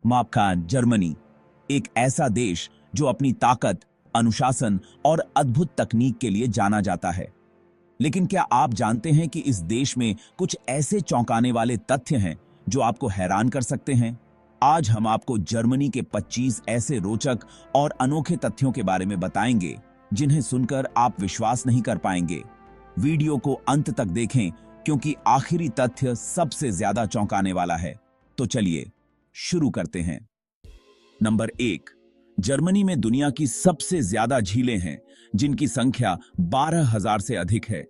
माफ खान, जर्मनी एक ऐसा देश जो अपनी ताकत, अनुशासन और अद्भुत तकनीक के लिए जाना जाता है। लेकिन क्या आप जानते हैं कि इस देश में कुछ ऐसे चौंकाने वाले तथ्य हैं जो आपको हैरान कर सकते हैं? आज हम आपको जर्मनी के 25 ऐसे रोचक और अनोखे तथ्यों के बारे में बताएंगे जिन्हें सुनकर आप विश्वास नहीं कर पाएंगे। वीडियो को अंत तक देखें क्योंकि आखिरी तथ्य सबसे ज्यादा चौंकाने वाला है। तो चलिए शुरू करते हैं। नंबर 1, जर्मनी में दुनिया की सबसे ज्यादा झीलें हैं जिनकी संख्या 12,000 से अधिक है।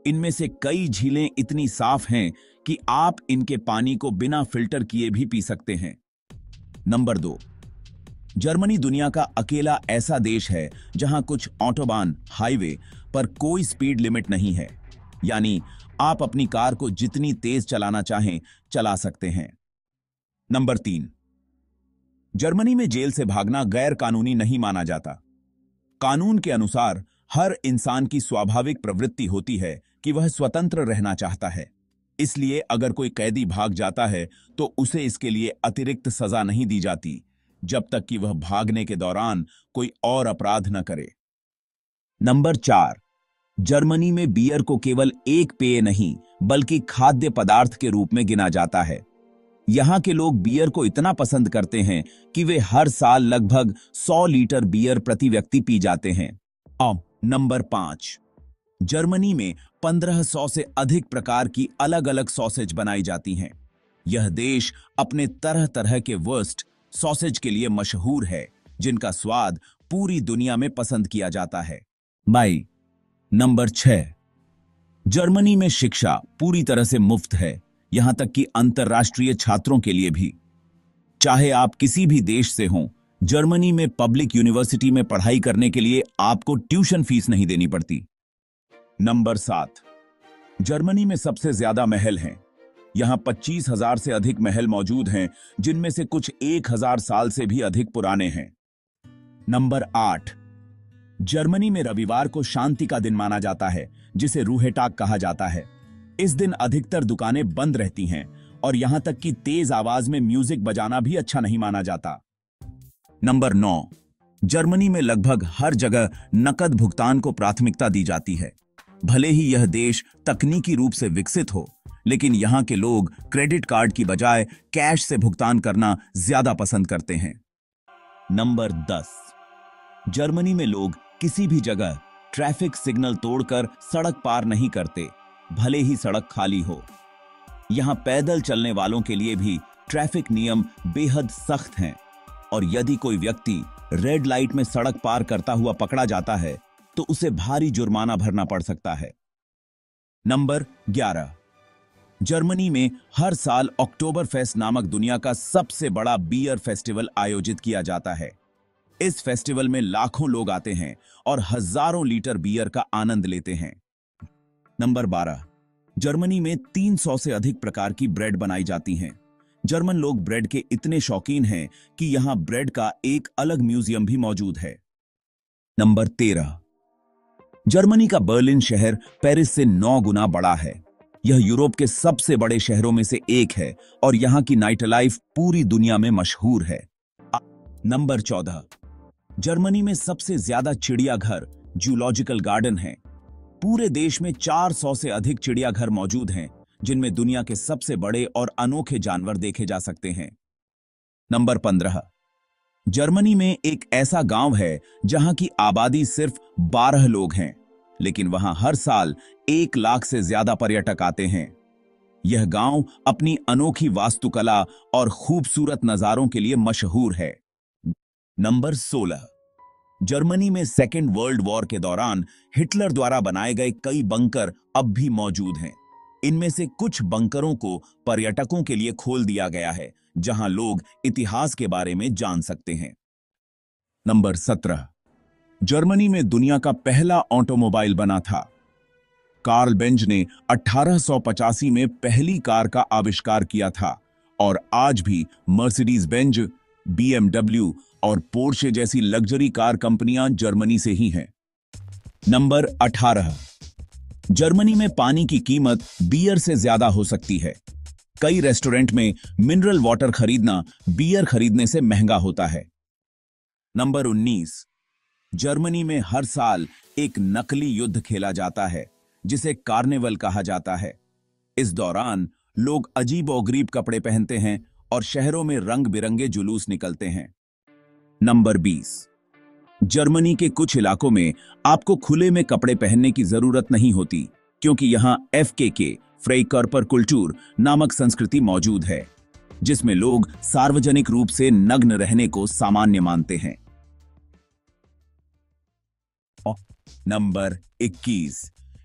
इनमें से कई झीलें इतनी साफ हैं कि आप इनके पानी को बिना फिल्टर किए भी पी सकते हैं। नंबर 2, जर्मनी दुनिया का अकेला ऐसा देश है जहां कुछ ऑटोबान हाईवे पर कोई स्पीड लिमिट नहीं है, यानी आप अपनी कार को जितनी तेज चलाना चाहें चला सकते हैं। नंबर 3, जर्मनी में जेल से भागना गैर कानूनी नहीं माना जाता। कानून के अनुसार हर इंसान की स्वाभाविक प्रवृत्ति होती है कि वह स्वतंत्र रहना चाहता है। इसलिए अगर कोई कैदी भाग जाता है तो उसे इसके लिए अतिरिक्त सजा नहीं दी जाती जब तक कि वह भागने के दौरान कोई और अपराध न करे। नंबर 4, जर्मनी में बियर को केवल एक पेय नहीं बल्कि खाद्य पदार्थ के रूप में गिना जाता है। यहां के लोग बियर को इतना पसंद करते हैं कि वे हर साल लगभग 100 लीटर बियर प्रति व्यक्ति पी जाते हैं। अब नंबर 5, जर्मनी में 1500 से अधिक प्रकार की अलग अलग सॉसेज बनाई जाती हैं। यह देश अपने तरह तरह के वर्स्ट सॉसेज के लिए मशहूर है जिनका स्वाद पूरी दुनिया में पसंद किया जाता है। बाई नंबर 6, जर्मनी में शिक्षा पूरी तरह से मुफ्त है, यहां तक कि अंतर्राष्ट्रीय छात्रों के लिए भी। चाहे आप किसी भी देश से हों, जर्मनी में पब्लिक यूनिवर्सिटी में पढ़ाई करने के लिए आपको ट्यूशन फीस नहीं देनी पड़ती। नंबर 7, जर्मनी में सबसे ज्यादा महल हैं। यहां 25,000 से अधिक महल मौजूद हैं, जिनमें से कुछ 1,000 साल से भी अधिक पुराने हैं। नंबर 8, जर्मनी में रविवार को शांति का दिन माना जाता है, जिसे रूहेटाग कहा जाता है। इस दिन अधिकतर दुकानें बंद रहती हैं और यहां तक कि तेज आवाज में म्यूजिक बजाना भी अच्छा नहीं माना जाता। नंबर 9, जर्मनी में लगभग हर जगह नकद भुगतान को प्राथमिकता दी जाती है। भले ही यह देश तकनीकी रूप से विकसित हो, लेकिन यहां के लोग क्रेडिट कार्ड की बजाय कैश से भुगतान करना ज्यादा पसंद करते हैं। नंबर 10, जर्मनी में लोग किसी भी जगह ट्रैफिक सिग्नल तोड़कर सड़क पार नहीं करते, भले ही सड़क खाली हो। यहां पैदल चलने वालों के लिए भी ट्रैफिक नियम बेहद सख्त हैं और यदि कोई व्यक्ति रेड लाइट में सड़क पार करता हुआ पकड़ा जाता है तो उसे भारी जुर्माना भरना पड़ सकता है। नंबर 11, जर्मनी में हर साल अक्टूबर फेस्ट नामक दुनिया का सबसे बड़ा बियर फेस्टिवल आयोजित किया जाता है। इस फेस्टिवल में लाखों लोग आते हैं और हजारों लीटर बियर का आनंद लेते हैं। नंबर 12, जर्मनी में 300 से अधिक प्रकार की ब्रेड बनाई जाती हैं। जर्मन लोग ब्रेड के इतने शौकीन हैं कि यहां ब्रेड का एक अलग म्यूजियम भी मौजूद है। नंबर 13, जर्मनी का बर्लिन शहर पेरिस से 9 गुना बड़ा है। यह यूरोप के सबसे बड़े शहरों में से एक है और यहां की नाइट लाइफ पूरी दुनिया में मशहूर है। नंबर 14, जर्मनी में सबसे ज्यादा चिड़ियाघर जूलॉजिकल गार्डन हैं। पूरे देश में 400 से अधिक चिड़ियाघर मौजूद हैं, जिनमें दुनिया के सबसे बड़े और अनोखे जानवर देखे जा सकते हैं। नंबर 15, जर्मनी में एक ऐसा गांव है जहां की आबादी सिर्फ 12 लोग हैं, लेकिन वहां हर साल 1 लाख से ज्यादा पर्यटक आते हैं। यह गांव अपनी अनोखी वास्तुकला और खूबसूरत नजारों के लिए मशहूर है। नंबर 16, जर्मनी में सेकेंड वर्ल्ड वॉर के दौरान हिटलर द्वारा बनाए गए कई बंकर अब भी मौजूद हैं। इनमें से कुछ बंकरों को पर्यटकों के लिए खोल दिया गया है, जहां लोग इतिहास के बारे में जान सकते हैं। नंबर 17, जर्मनी में दुनिया का पहला ऑटोमोबाइल बना था। कार्ल बेंज ने 1885 में पहली कार का आविष्कार किया था और आज भी मर्सिडीज बेंज, BMW और पोर्शे जैसी लग्जरी कार कंपनियां जर्मनी से ही हैं। नंबर 18, जर्मनी में पानी की कीमत बियर से ज्यादा हो सकती है। कई रेस्टोरेंट में मिनरल वाटर खरीदना बियर खरीदने से महंगा होता है। नंबर 19, जर्मनी में हर साल एक नकली युद्ध खेला जाता है जिसे कार्निवल कहा जाता है। इस दौरान लोग अजीबोगरीब कपड़े पहनते हैं और शहरों में रंग बिरंगे जुलूस निकलते हैं। नंबर 20, जर्मनी के कुछ इलाकों में आपको खुले में कपड़े पहनने की जरूरत नहीं होती क्योंकि यहां FKK फ्रेइकर्परकुल्टूर नामक संस्कृति मौजूद है जिसमें लोग सार्वजनिक रूप से नग्न रहने को सामान्य मानते हैं। नंबर 21,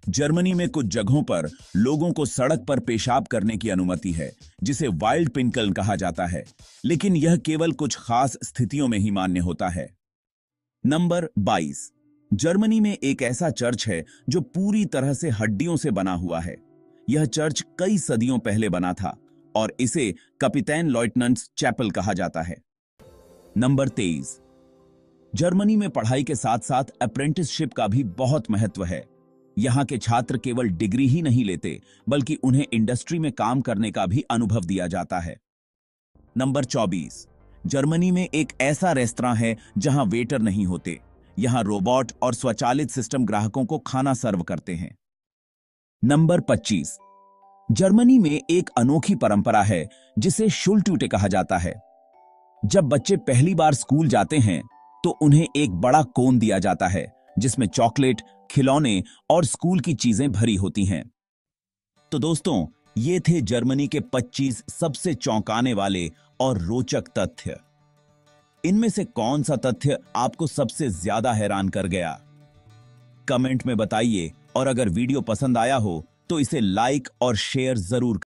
जर्मनी में कुछ जगहों पर लोगों को सड़क पर पेशाब करने की अनुमति है जिसे वाइल्ड पिंकल कहा जाता है, लेकिन यह केवल कुछ खास स्थितियों में ही मान्य होता है। नंबर 22, जर्मनी में एक ऐसा चर्च है जो पूरी तरह से हड्डियों से बना हुआ है। यह चर्च कई सदियों पहले बना था और इसे कैपिटन लॉयटनंट्स चैपल कहा जाता है। नंबर 23, जर्मनी में पढ़ाई के साथ साथ अप्रेंटिसशिप का भी बहुत महत्व है। यहां के छात्र केवल डिग्री ही नहीं लेते बल्कि उन्हें इंडस्ट्री में काम करने का भी अनुभव दिया जाता है। नंबर 24, जर्मनी में एक ऐसा रेस्तरां है जहां वेटर नहीं होते। यहां रोबोट और स्वचालित सिस्टम ग्राहकों को खाना सर्व करते हैं। नंबर 25, जर्मनी में एक अनोखी परंपरा है जिसे शुलटूटे कहा जाता है। जब बच्चे पहली बार स्कूल जाते हैं तो उन्हें एक बड़ा कोन दिया जाता है जिसमें चॉकलेट, खिलौने और स्कूल की चीजें भरी होती हैं। तो दोस्तों, ये थे जर्मनी के 25 सबसे चौंकाने वाले और रोचक तथ्य। इनमें से कौन सा तथ्य आपको सबसे ज्यादा हैरान कर गया? कमेंट में बताइए और अगर वीडियो पसंद आया हो तो इसे लाइक और शेयर जरूर